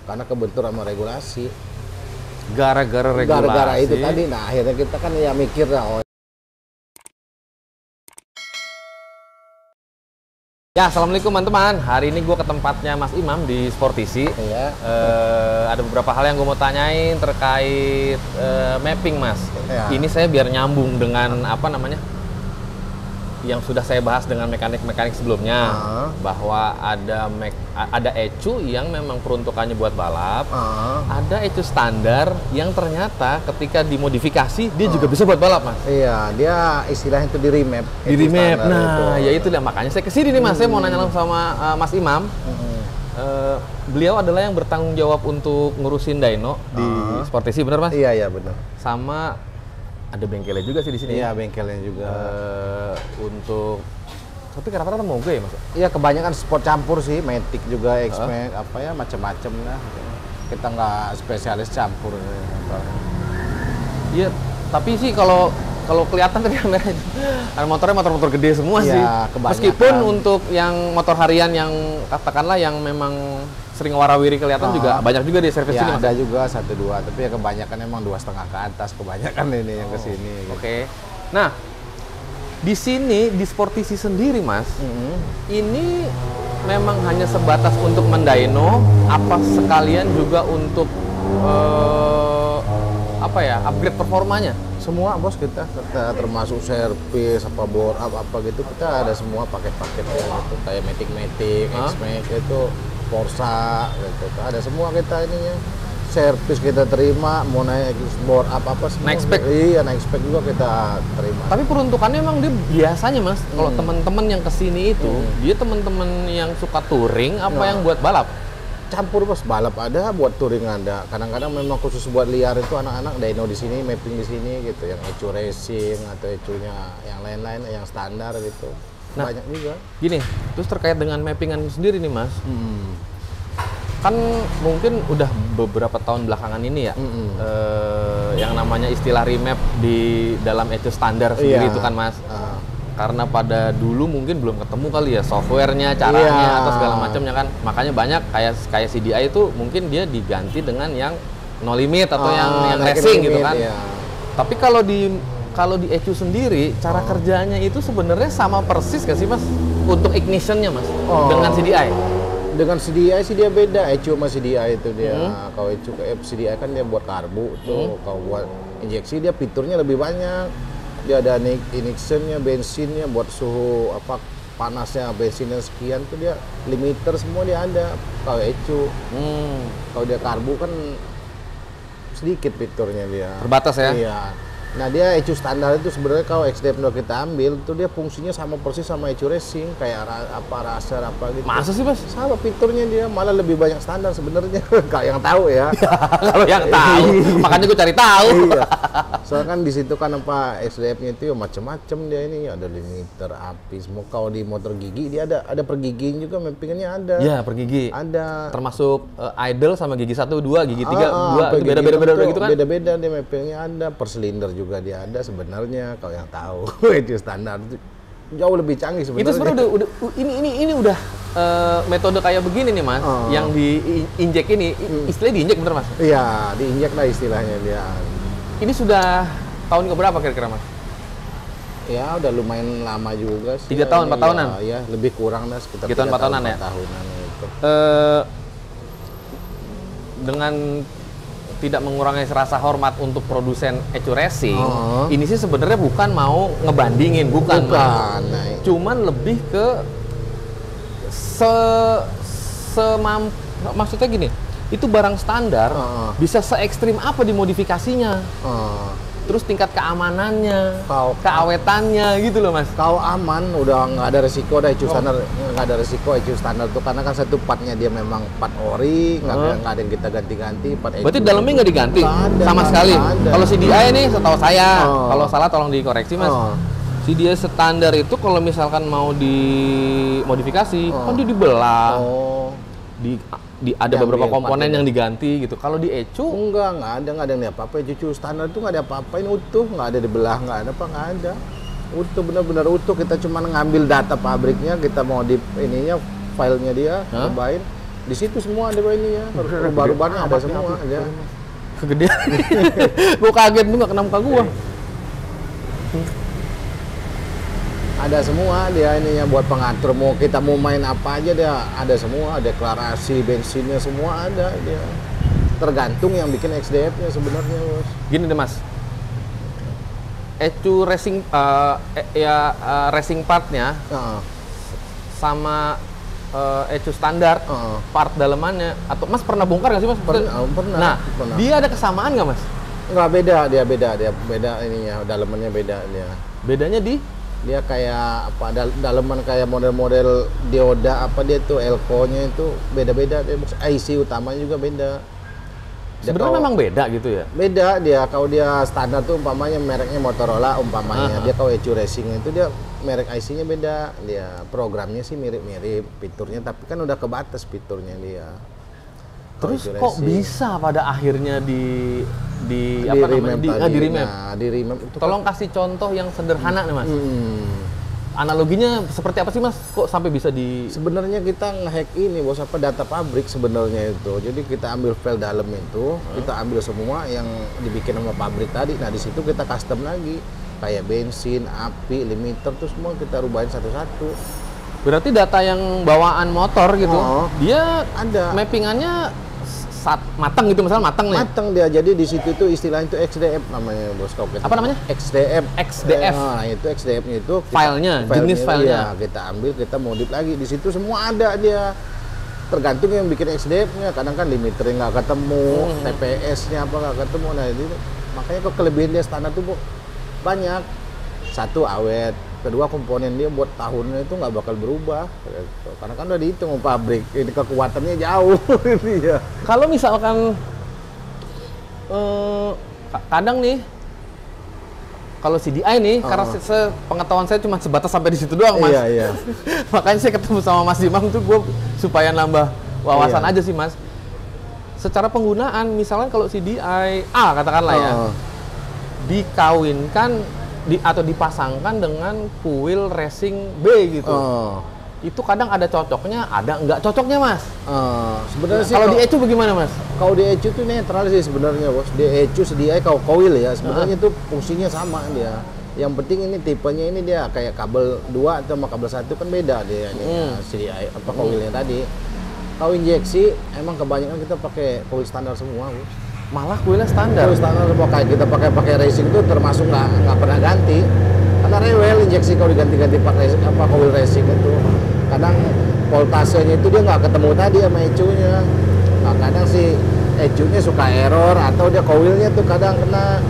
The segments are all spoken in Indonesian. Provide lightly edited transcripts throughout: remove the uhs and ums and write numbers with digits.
karena kebentur sama regulasi. Gara-gara regulasi. Gara-gara itu tadi, nah akhirnya kita kan ya mikir lah. Ya, assalamualaikum teman-teman. Hari ini gue ke tempatnya Mas Imam di Sportisi. Iya. Ada beberapa hal yang gue mau tanyain terkait mapping, Mas. Ya. Ini saya biar nyambung dengan apa namanya yang sudah saya bahas dengan mekanik-mekanik sebelumnya, bahwa ada ECU yang memang peruntukannya buat balap, ada ECU standar yang ternyata ketika dimodifikasi dia juga bisa buat balap, Mas. Iya, dia istilahnya itu di remap. Di remap. Nah, ya itu lah, makanya saya kesini nih, Mas. Saya mau nanya langsung sama Mas Imam. Beliau adalah yang bertanggung jawab untuk ngurusin dyno di Sportisi, benar, Mas? Iya, iya benar. Sama ada bengkelnya juga sih di sini. Iya, bengkelnya juga. Tapi rata-rata moge ya, Mas? Iya, kebanyakan sport campur sih, Matic juga, X-Max, apa ya, macam-macam lah. Kita nggak spesialis campur. Iya, tapi sih kalau kelihatan dari kamera itu, motornya motor-motor gede semua sih. Kebanyakan. Meskipun untuk yang motor harian yang katakanlah yang memang sering warawiri kelihatan juga banyak juga di servis ya, sini, Mas. ada juga 1-2, tapi ya kebanyakan emang 2,5 ke atas kebanyakan ini yang kesini. Gitu. Oke. Nah, di sini di Sportisi sendiri, Mas, ini memang hanya sebatas untuk mendyno, apa sekalian juga untuk upgrade performanya? Semua bos, kita termasuk servis apa bore up apa gitu, kita ada semua paket-paket ya, gitu. Kayak Matic, X-Max itu Forza gitu, ada semua kita ininya. Servis kita terima, mau naik bore up apa semua. Naik spek? Iya, naik spek juga kita terima. Tapi peruntukannya emang dia biasanya, Mas, kalau teman-teman yang kesini itu, dia teman-teman yang suka touring apa yang buat balap? Campur bos, balap ada, buat touring ada. Kadang-kadang memang khusus buat liar itu anak-anak dyno di sini, mapping di sini gitu, yang ECU racing atau ECU-nya yang lain-lain, yang standar gitu. Nah, banyak juga. Gini, terus terkait dengan mappingan sendiri nih, Mas. Kan mungkin udah beberapa tahun belakangan ini ya, yang namanya istilah remap di dalam ECU standar sendiri itu kan, Mas. Karena pada dulu mungkin belum ketemu kali ya softwarenya, caranya atau segala macamnya kan, makanya banyak kayak CDI itu mungkin dia diganti dengan yang no limit atau yang racing gitu kan. Tapi kalau di ECU sendiri cara kerjanya itu sebenarnya sama persis gak sih, Mas, untuk ignitionnya, Mas, dengan CDI? Dengan CDI sih dia beda, ECU sama CDI itu dia. Kalau ECU ke CDI kan dia buat karbu tuh, kalau buat injeksi dia fiturnya lebih banyak. Dia ada ignitionnya, bensinnya, buat suhu apa panasnya bensinnya sekian tuh dia limiter semua dia ada. Kalau ECU, kalau dia karbu kan sedikit fiturnya dia. Terbatas ya? Iya. Nah dia ECU standar itu sebenarnya kalau XDF2 kita ambil tuh dia fungsinya sama persis sama ECU racing, kayak racer apa gitu. Masa sih, Mas? Sama fiturnya dia, malah lebih banyak standar sebenarnya. Kalau yang tahu ya. Kalau yang tahu, makanya gue cari tahu. Iya. Soalnya kan di situ kan apa XDF-nya itu ya macam-macam dia ini, ada limiter, api, semua. Kalau di motor gigi dia ada per giginya juga, mappingannya ada. Iya, per gigi. Ada. Termasuk idle sama gigi 1, 2, gigi 3, 2 itu beda-beda gitu kan? Beda-beda dia mappingnya ada, per silinder juga dia ada sebenarnya kalau yang tahu. Itu standar itu jauh lebih canggih sebenarnya. Itu sebenarnya udah ini udah metode kayak begini nih, Mas, yang diinjek ini, istilahnya diinjek bener, Mas? Iya, diinjek lah istilahnya dia. Ini sudah tahun keberapa kira-kira, Mas? Ya udah lumayan lama juga sih. 3 tahun, 4 tahunan? Ya, lebih kurang lah sekitar 3 tahun, 4 tahunan ya? Tahunan itu. Dengan tidak mengurangi rasa hormat untuk produsen ECU Racing, ini sih sebenarnya bukan mau ngebandingin, bukan. Cuman lebih ke maksudnya gini, itu barang standar bisa se-ekstrim apa dimodifikasinya, terus tingkat keamanannya, keawetannya gitu loh, Mas. Kalau aman udah nggak ada resiko, dah ECU standar nggak ada resiko ECU standar tuh, karena kan satu partnya dia memang part ori, nggak ada yang kita ganti-ganti. Berarti dalamnya nggak diganti sama sekali. Kalau CDI nih, setahu saya, kalau salah tolong dikoreksi, Mas. CDI standar itu kalau misalkan mau dimodifikasi, kan dia dibelah, ada beberapa komponen yang diganti gitu. Kalau di ECU nggak ada yang apa-apa. ECU standar itu nggak ada apa-apain, utuh, nggak ada dibelah, nggak ada. Utuh, benar-benar utuh. Kita cuma ngambil data pabriknya, kita mau di ininya filenya dia, cobain, Di situ semua ada ininya, rubah-rubahnya ada semua aja. Kegedean. Gua kaget tuh nggak kena muka gua. Ada semua dia ininya buat pengatur, mau kita mau main apa aja dia ada semua, deklarasi bensinnya semua ada dia. Tergantung yang bikin XDF-nya sebenarnya, Bos. Gini deh Mas, ECU racing racing partnya sama ECU standar part dalemannya, atau Mas pernah bongkar nggak sih Mas? Pernah. Nah, pernah. dia ada kesamaan nggak Mas? Nggak beda ininya, dalemannya beda dia. Bedanya di? Dia kayak apa, daleman kayak model-model dioda apa dia tuh, elko-nya itu beda-beda, IC utamanya juga beda. Sebenarnya memang beda gitu ya? Beda dia, kalau dia standar tuh umpamanya mereknya Motorola umpamanya, dia kalau ECU Racing itu dia merek IC-nya beda, dia programnya sih mirip-mirip, fiturnya tapi kan udah kebatas fiturnya dia. Terus kok bisa pada akhirnya di remap itu. Tolong kasih contoh yang sederhana nih Mas. Analoginya seperti apa sih Mas? Kok sampai bisa di? Sebenarnya kita ngehack ini Bos, apa data pabrik sebenarnya itu. Jadi kita ambil file dalam itu, kita ambil semua yang dibikin sama pabrik tadi. Nah di situ kita custom lagi, kayak bensin, api, limiter tuh semua kita rubahin satu-satu. Berarti data yang bawaan motor gitu, dia ada mappingannya matang gitu, misalnya matang nih. Matang dia, jadi di situ itu istilahnya itu XDF namanya Bos. Apa namanya? XDF. Nah, itu XDF-nya itu jenis filenya. Iya, kita ambil, kita modif lagi. Di situ semua ada dia. Tergantung yang bikin XDF-nya. Kadang kan limiternya nggak ketemu, TPS-nya apa nggak ketemu. Nah, itu makanya kok kelebihan dia standar tuh banyak. Satu, awet. Kedua, komponen dia buat tahunnya itu nggak bakal berubah gitu. Karena kan udah dihitung pabrik, ini kekuatannya jauh. Ya. Kalau misalkan kadang nih, kalau CDI nih, karena pengetahuan saya cuma sebatas sampai di situ doang Mas. Iya. Makanya saya ketemu sama Mas Dimang tuh gue supaya nambah wawasan aja sih Mas. Secara penggunaan, misalnya kalau CDI A katakanlah ya, dikawinkan atau dipasangkan dengan kuil racing B gitu. Itu kadang ada cocoknya, ada nggak cocoknya Mas. Sebenarnya sih kalau di ECU bagaimana Mas? Kalau di ECU tuh netral sih sebenarnya Bos. Di ECU CDI kalau coil ya sebenarnya itu fungsinya sama dia. Yang penting ini tipenya ini dia kayak kabel 2 atau sama kabel 1 kan beda dia CDI apa coilnya tadi. Kalau injeksi emang kebanyakan kita pakai coil standar semua Bos. Malah kuilnya standar. Kuil standar kayak kita pakai racing itu termasuk nggak pernah ganti. Karena rewel injeksi kalau diganti-ganti pakai apa coil racing itu. Kadang voltasenya itu dia nggak ketemu tadi sama ECU-nya. Nah, kadang si ECU-nya suka error atau dia coilnya tuh kadang kena.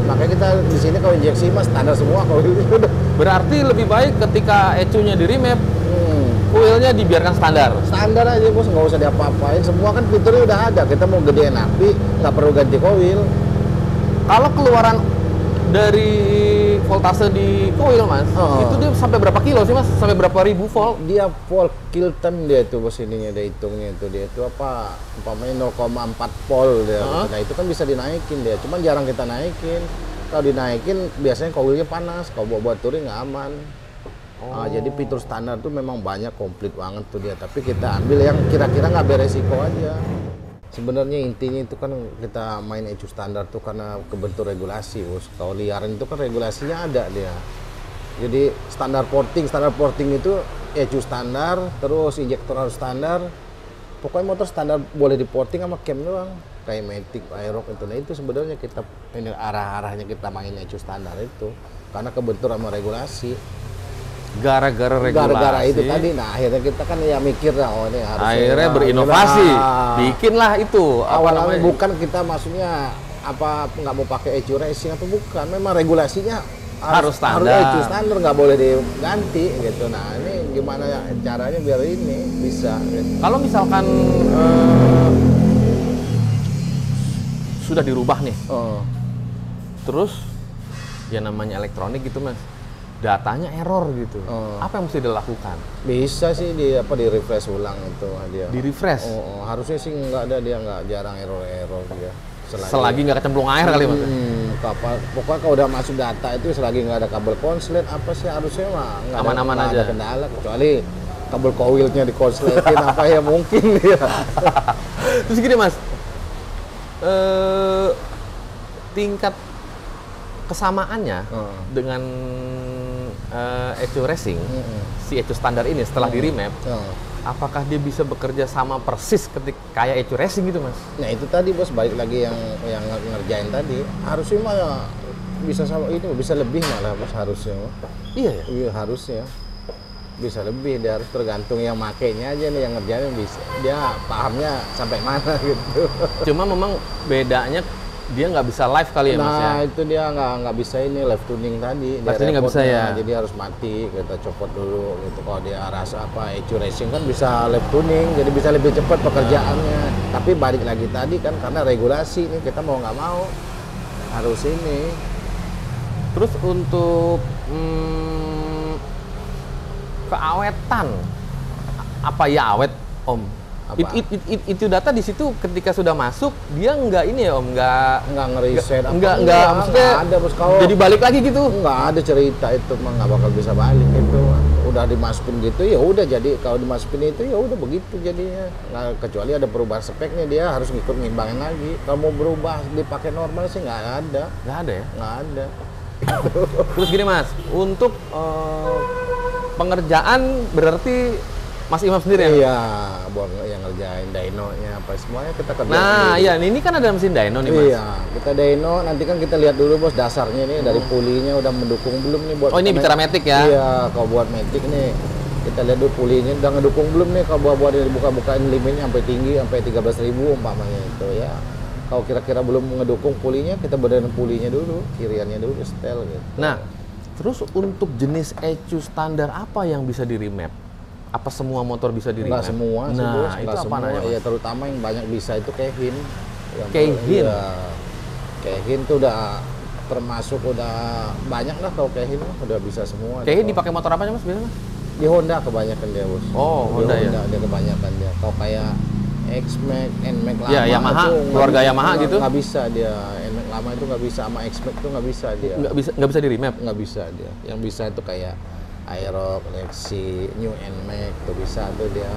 Makanya kita di sini kalau injeksi mas standar semua coilnya udah. Berarti lebih baik ketika ECU-nya di remap, coilnya dibiarkan standar. Standar aja Bos, nggak usah diapa-apain. Semua kan fiturnya udah ada. Kita mau gedein api, nggak perlu ganti coil. Kalau keluaran dari voltase di coil Mas, itu dia sampai berapa kilo sih Mas? Sampai berapa ribu volt? Dia volt kiloton dia itu Bos, ininya dia hitungnya itu. Dia itu apa? Umpamanya 0,4 volt dia. Nah itu kan bisa dinaikin dia. Cuman jarang kita naikin. Kalau dinaikin biasanya coilnya panas. Kalau buat touring nggak aman. Jadi fitur standar tuh memang banyak, komplit banget tuh dia. Tapi kita ambil yang kira-kira nggak beresiko aja. Sebenarnya intinya itu kan kita main ECU standar tuh karena kebentuk regulasi Bos. Kalau liaran itu kan regulasinya ada dia. Jadi standar porting itu ECU standar, terus injektor harus standar. Pokoknya motor standar boleh diporting sama cam doang. Kayak Matic, Aerox itu. Nah itu sebenarnya kita ini arah-arahnya kita main ECU standar itu. Karena kebentur sama regulasi. Gara-gara regulasi. Gara-gara itu tadi, nah akhirnya kita kan ya mikir lah, oh ini harus. Akhirnya berinovasi, bikinlah itu. Awalnya bukan kita maksudnya apa nggak mau pakai ECU racing atau bukan, memang regulasinya harus standar. Harus ECU standar, nggak boleh diganti gitu. Nah ini gimana caranya biar ini bisa. Gitu. Kalau misalkan sudah dirubah nih, terus ya namanya elektronik gitu Mas. Datanya error gitu. Apa yang mesti dilakukan? Bisa sih di refresh ulang itu dia. Di refresh? Harusnya sih nggak ada, dia nggak jarang error dia. Selagi nggak kecemplung air kali Mas. Pokoknya kalau udah masuk data itu selagi nggak ada kabel konslet apa sih harusnya mah nggak aman-aman ada aja. Kendala, kecuali kabel coilnya dikonsletin apa ya mungkin ya. Terus gini Mas, tingkat kesamaannya dengan Echo Racing, si Echo standar ini setelah di remap, apakah dia bisa bekerja sama persis ketika kayak Echo Racing gitu Mas? Nah itu tadi bos, balik lagi yang ngerjain tadi, harusnya mah ya bisa sama ini, bisa lebih malah bos harusnya. Iya ya? Iya harusnya. Bisa lebih, dia harus tergantung yang makainya aja nih, yang ngerjain bisa. Dia pahamnya sampai mana gitu. Cuma memang bedanya dia nggak bisa live kali ya Mas ya? Nah itu dia nggak bisa ini live tuning tadi. Live tuning nggak bisa ya? Jadi harus mati, kita copot dulu gitu. Kalau dia rasa apa, Echo Racing kan bisa live tuning, jadi bisa lebih cepat pekerjaannya. Tapi balik lagi tadi kan karena regulasi nih, kita mau nggak mau harus ini. Terus untuk keawetan, apa ya awet Om? Apa? Itu data di situ ketika sudah masuk dia nggak ini ya Om, nggak ngeriset apa? nggak maksudnya nggak ada bos, kalau jadi balik lagi gitu. nggak ada cerita itu mah, nggak bakal bisa balik itu. Udah dimasukin gitu ya udah, jadi kalau dimasukin itu ya udah begitu jadinya. Nggak, kecuali ada perubahan speknya, dia harus ngikut ngimbangin lagi. Kalau mau berubah dipakai normal sih nggak ada. Nggak ada ya? Nggak ada. Terus gini Mas, untuk pengerjaan berarti Mas Imam sendiri ya? Iya, buat yang ngerjain dyno-nya apa semuanya kita kerjain. Nah, iya ini kan ada mesin dyno nih Mas. Iya, kita dyno, nanti kan kita lihat dulu bos dasarnya nih dari pulinya udah mendukung belum nih buat. Oh ini bicara matic ya? Iya, kalau buat matic nih kita lihat dulu pulinya udah ngedukung belum nih, kalau buat dibuka-bukain limitnya sampai tinggi sampai 13.000 umpamanya itu ya. Kalau kira-kira belum ngedukung pulinya, kita benerin pulinya dulu, kiriannya dulu setel gitu. Nah, terus untuk jenis Echo standar apa yang bisa di remap? Apa semua motor bisa di remap? Nggak semua sih nah, bos, itu nggak apa semua. namanya? Ya terutama yang banyak bisa itu Keihin. Keihin? Iya. Keihin tuh udah termasuk udah banyak lah, kalau Keihin udah bisa semua. Keihin dipakai motor apa Mas biasanya? Di Honda kebanyakan dia bos. Oh, Di Honda ya? Dia kebanyakan dia. Kalau kayak X-Max, N-Max lama Ya, Yamaha, itu keluarga Yamaha gitu? Nggak bisa dia. N-Max lama itu nggak bisa, sama X-Max itu nggak bisa dia. Nggak bisa di remap? Nggak bisa dia. Yang bisa itu kayak Aerox, Lexi, New N-Max tuh bisa tuh dia.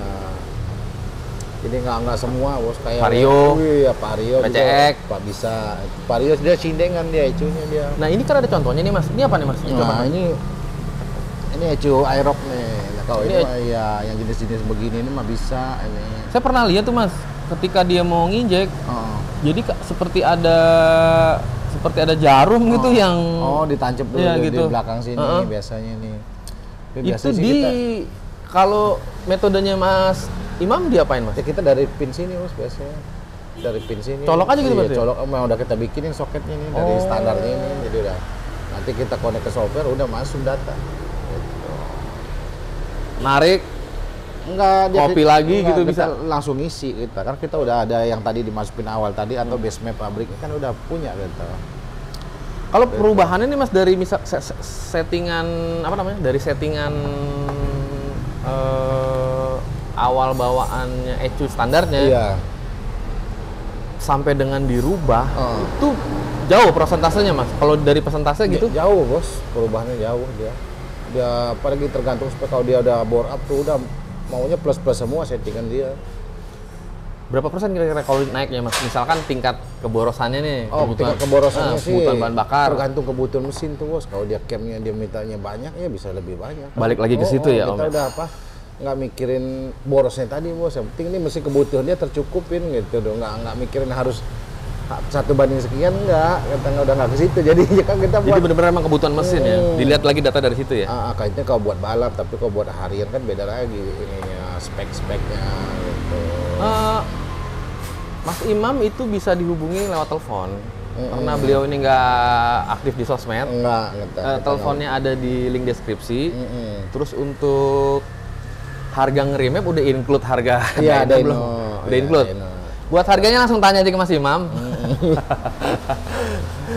Jadi nggak semua bos, kayak Vario, ya Vario PCX, Pak bisa. Vario dia sindengan dia, ecunya dia. Nah ini kan ada contohnya nih Mas. Ini apa nih Mas? Nah ini ecu Aerox nih. Nah, kalau Ini ini mah ya yang jenis-jenis begini ini mah bisa ini. Saya pernah lihat tuh Mas, ketika dia mau nginjek, jadi seperti ada jarum gitu yang ditancap dulu ya, di gitu. belakang sini biasanya nih. Tapi Itu biasanya sih di kita, kalau metodenya Mas Imam diapain Mas? ya kita dari pin sini bos biasanya. Dari pin sini. Colok aja gitu iya, berarti? colok, emang udah kita bikinin soketnya nih dari standarnya ini. Jadi udah nanti kita connect ke software udah masuk data. Gitu. Narik, Enggak, Copy lagi gitu kita bisa? langsung isi kita. Kan kita udah ada yang tadi dimasukin awal tadi atau base map pabriknya kan udah punya gitu. kalau perubahannya nih Mas dari misal settingan apa namanya? Dari settingan awal bawaannya Echo standarnya Iya. sampai dengan dirubah itu jauh persentasenya Mas. Kalau dari persentase gitu? Jauh bos, perubahannya jauh dia. Dia apalagi tergantung spek, kalau dia udah bore up tuh udah maunya plus semua settingan dia. Berapa persen kira-kira kalau naiknya Mas? Misalkan tingkat keborosannya nih. Tingkat keborosannya sih kebutuhan bahan bakar. tergantung kebutuhan mesin tuh bos. Kalau dia camnya dia mintanya banyak ya bisa lebih banyak. Balik lagi ke situ ya Om. Kita udah apa? Nggak mikirin borosnya tadi bos. Yang penting ini mesin kebutuhan dia tercukupin gitu dong. Nggak mikirin harus 1 banding sekian, enggak. Kita udah nggak ke situ. Jadi kan kita buat. Jadi benar-benar emang kebutuhan mesin ya. Dilihat lagi data dari situ ya. Kayaknya kalau buat balap, tapi kalau buat harian kan beda lagi ininya, spek-speknya gitu. Mas Imam itu bisa dihubungi lewat telepon. Karena beliau ini nggak aktif di sosmed. Enggak. Teleponnya ada di link deskripsi. Terus untuk harga nge-remap udah include harga Iya, Dyno belum? Dyno. Udah include. Dyno. Buat harganya langsung tanya aja ke Mas Imam.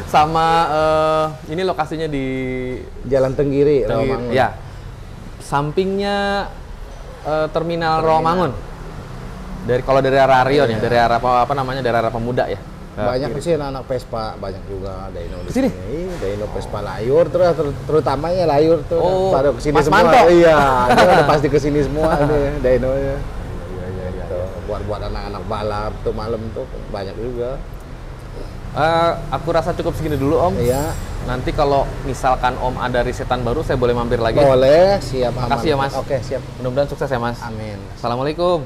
Sama ini lokasinya di Jalan Tenggiri, Rawamangun. ya. Sampingnya terminal Rawamangun. Kalau dari arah Rion ya, dari arah apa namanya? Dari arah Pemuda ya. Banyak kiri. sih anak Vespa, banyak juga Dyno di Sini? sini. Dyno Vespa layur terutamanya layur tuh. Oh, Pada kesini Mas semua. Manto. Iya, dia udah pasti kesini semua nih Dyno nya. Iya. Buat anak-anak balap tuh malam tuh banyak juga. Aku rasa cukup segini dulu Om. Iya. Nanti kalau misalkan Om ada risetan baru, saya boleh mampir lagi. Boleh, siap aman. Makasih ya Mas. Oke, siap. Mudah-mudahan sukses ya Mas. Amin. Assalamualaikum.